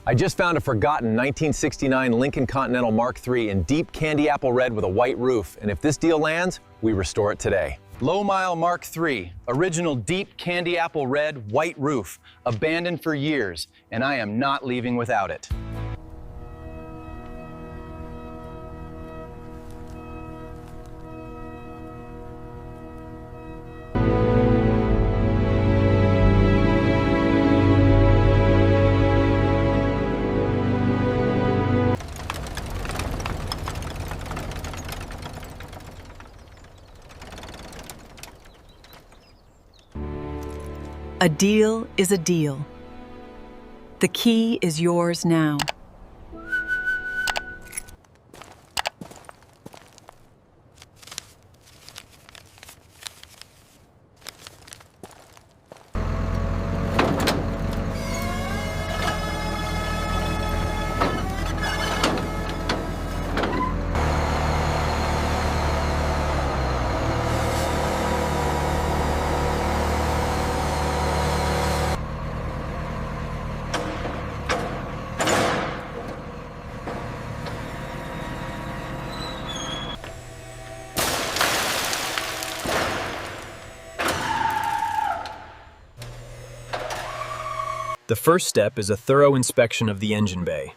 I just found a forgotten 1969 Lincoln Continental Mark III in deep candy apple red with a white roof, and if this deal lands, we restore it today. Low Mile Mark III, original deep candy apple red, white roof, abandoned for years, and I am not leaving without it. A deal is a deal. The key is yours now. The first step is a thorough inspection of the engine bay.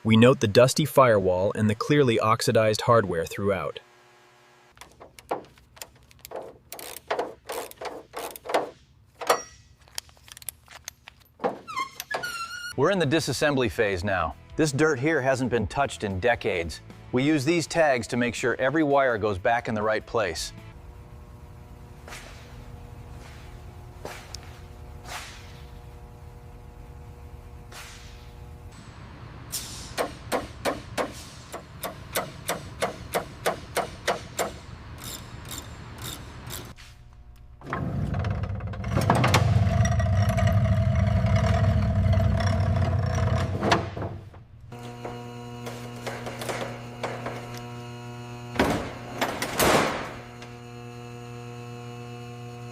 We note the dusty firewall and the clearly oxidized hardware throughout. We're in the disassembly phase now. This dirt here hasn't been touched in decades. We use these tags to make sure every wire goes back in the right place.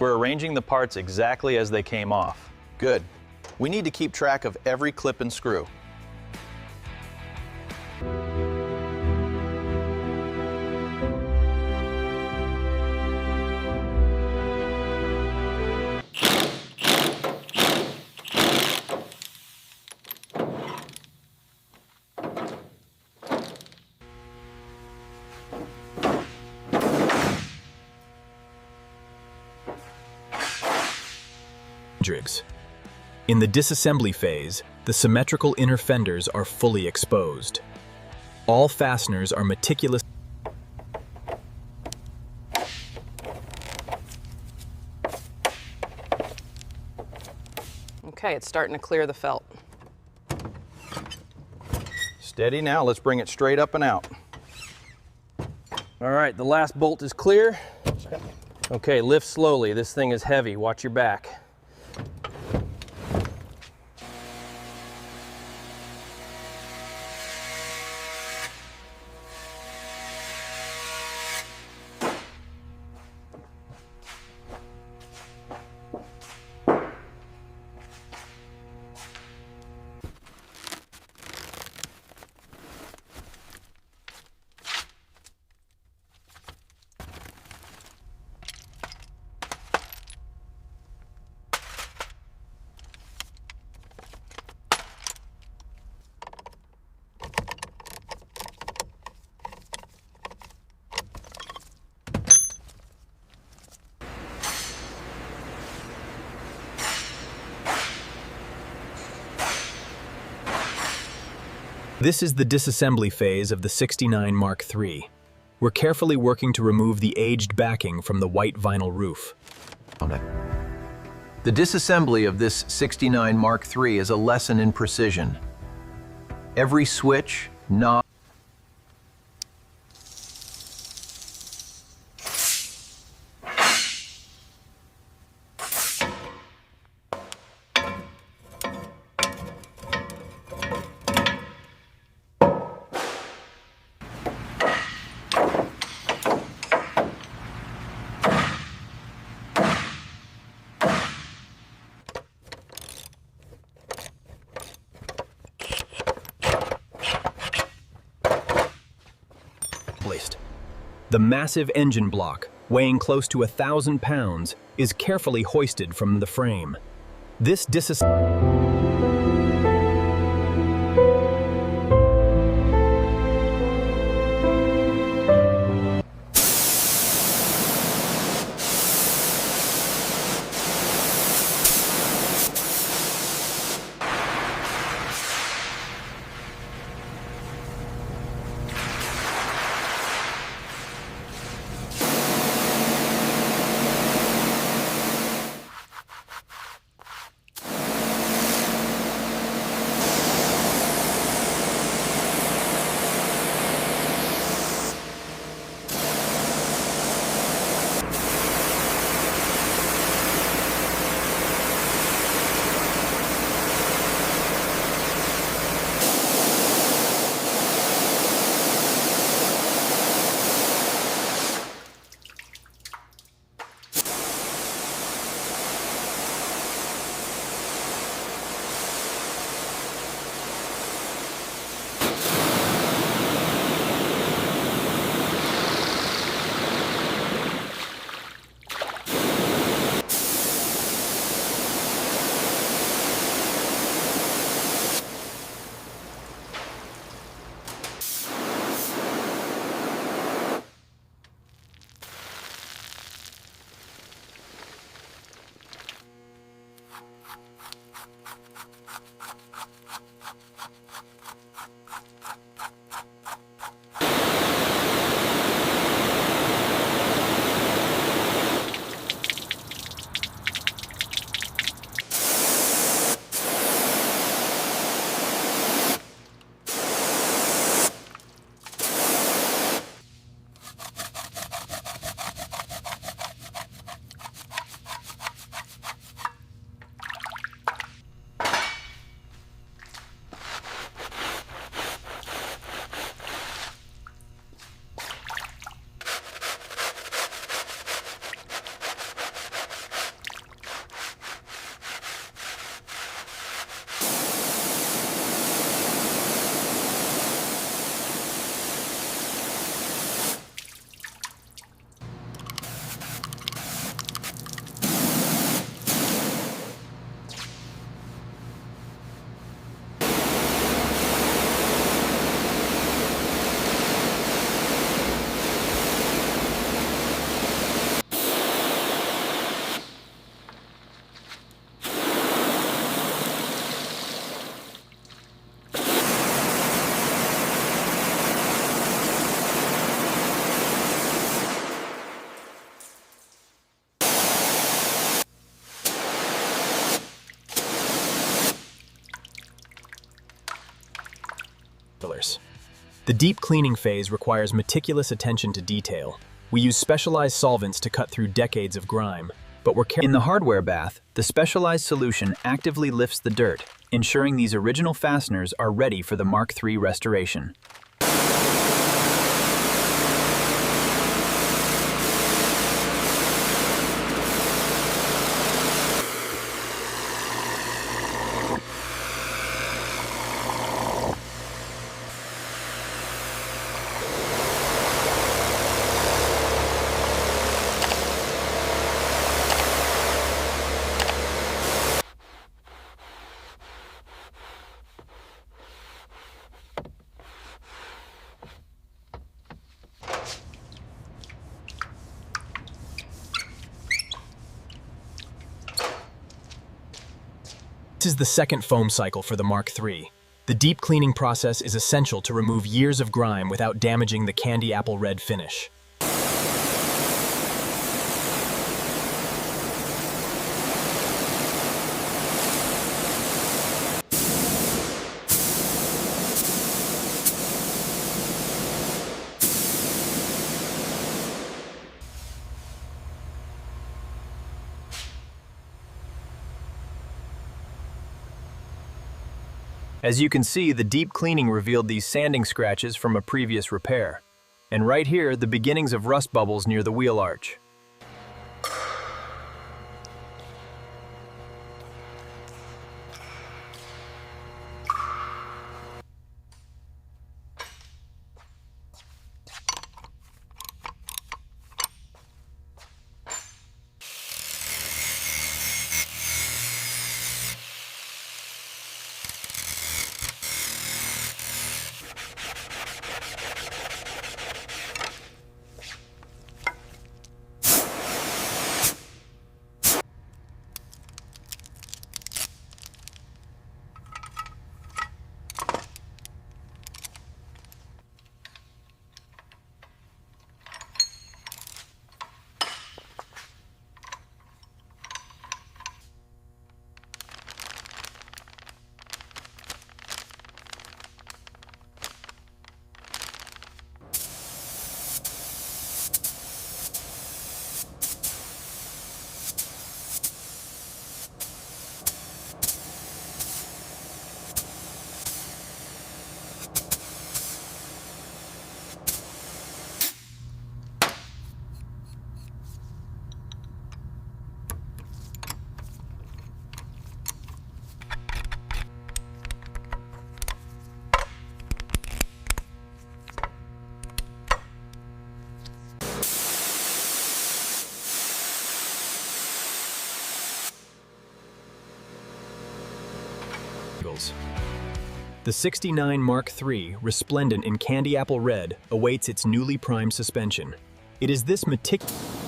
We're arranging the parts exactly as they came off. Good. We need to keep track of every clip and screw. In the disassembly phase, the symmetrical inner fenders are fully exposed. All fasteners are meticulous. Okay, it's starting to clear the felt. Steady now, let's bring it straight up and out. All right, the last bolt is clear. Okay, lift slowly. This thing is heavy. Watch your back. This is the disassembly phase of the '69 Mark III. We're carefully working to remove the aged backing from the white vinyl roof. The disassembly of this '69 Mark III is a lesson in precision. Every switch, knob, The massive engine block, weighing close to 1,000 pounds, is carefully hoisted from the frame. This The deep cleaning phase requires meticulous attention to detail. We use specialized solvents to cut through decades of grime, but in the hardware bath, the specialized solution actively lifts the dirt, ensuring these original fasteners are ready for the Mark III restoration. This is the second foam cycle for the Mark III. The deep cleaning process is essential to remove years of grime without damaging the candy apple red finish. As you can see, the deep cleaning revealed these sanding scratches from a previous repair. And right here, the beginnings of rust bubbles near the wheel arch. cars. The '69 Mark III, resplendent in candy apple red, awaits its newly primed suspension. It is this meticulous...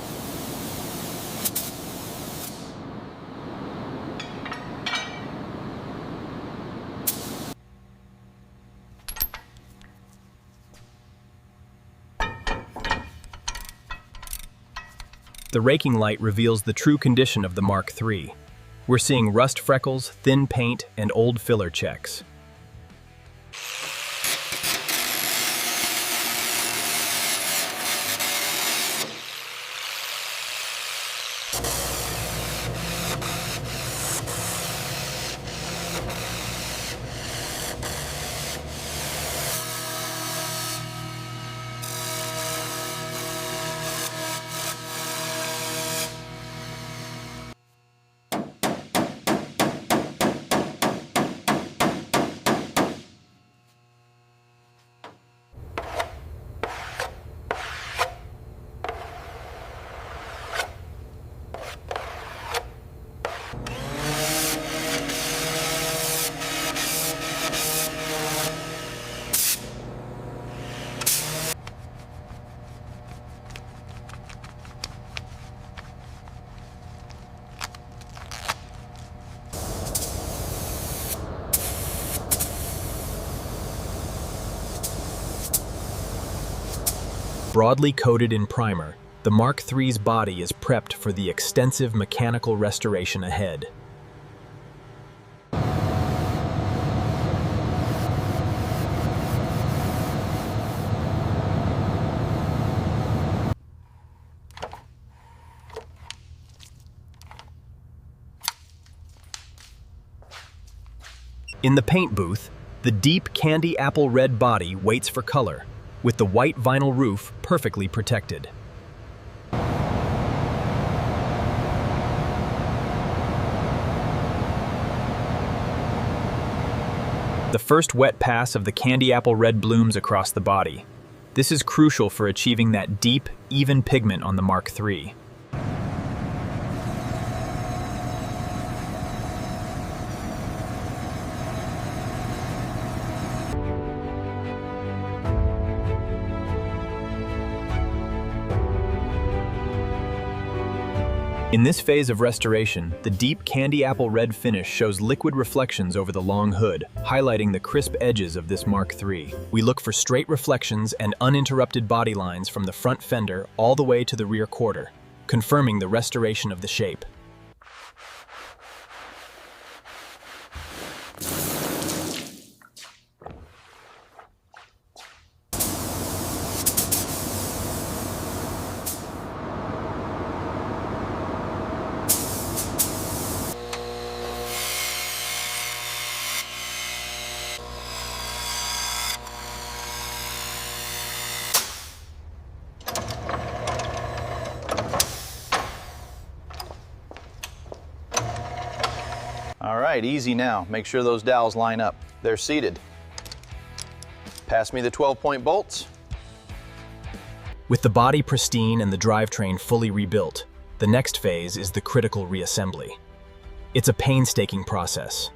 The raking light reveals the true condition of the Mark III. We're seeing rust freckles, thin paint, and old filler checks. Broadly coated in primer, the Mark III's body is prepped for the extensive mechanical restoration ahead. In the paint booth, the deep candy apple red body waits for color, with the white vinyl roof perfectly protected. The first wet pass of the candy apple red blooms across the body. This is crucial for achieving that deep, even pigment on the Mark III. In this phase of restoration, the deep candy apple red finish shows liquid reflections over the long hood, highlighting the crisp edges of this Mark III. We look for straight reflections and uninterrupted body lines from the front fender all the way to the rear quarter, confirming the restoration of the shape. All right, easy now. Make sure those dowels line up. They're seated. Pass me the 12-point bolts. With the body pristine and the drivetrain fully rebuilt, the next phase is the critical reassembly. It's a painstaking process.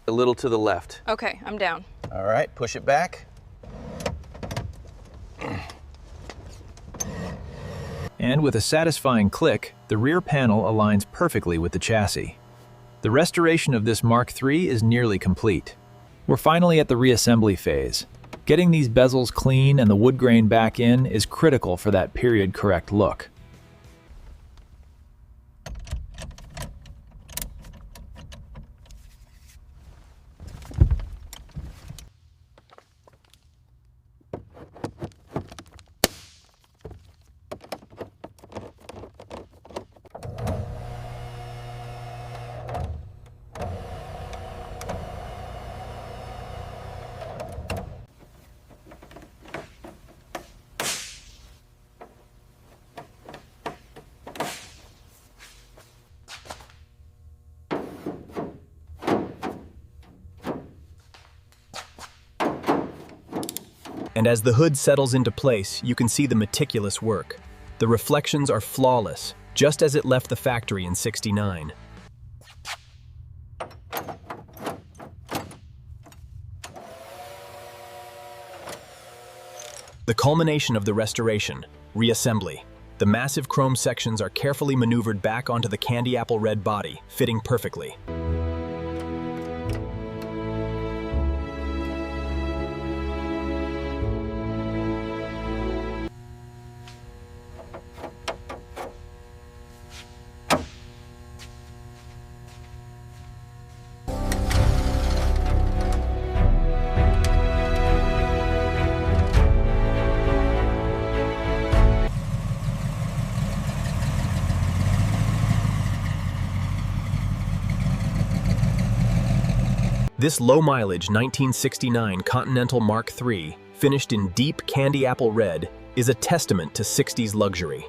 A little to the left. Okay, I'm down. All right, push it back. And with a satisfying click, the rear panel aligns perfectly with the chassis. The restoration of this Mark III is nearly complete. We're finally at the reassembly phase. Getting these bezels clean and the wood grain back in is critical for that period-correct look. And as the hood settles into place, you can see the meticulous work. The reflections are flawless, just as it left the factory in '69. The culmination of the restoration, reassembly. The massive chrome sections are carefully maneuvered back onto the candy apple red body, fitting perfectly. This low-mileage 1969 Continental Mark III, finished in deep candy apple red, is a testament to '60s luxury.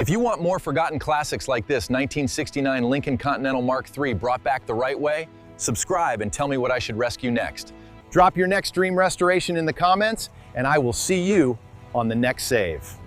If you want more forgotten classics like this 1969 Lincoln Continental Mark III brought back the right way, subscribe and tell me what I should rescue next. Drop your next dream restoration in the comments, and I will see you on the next save.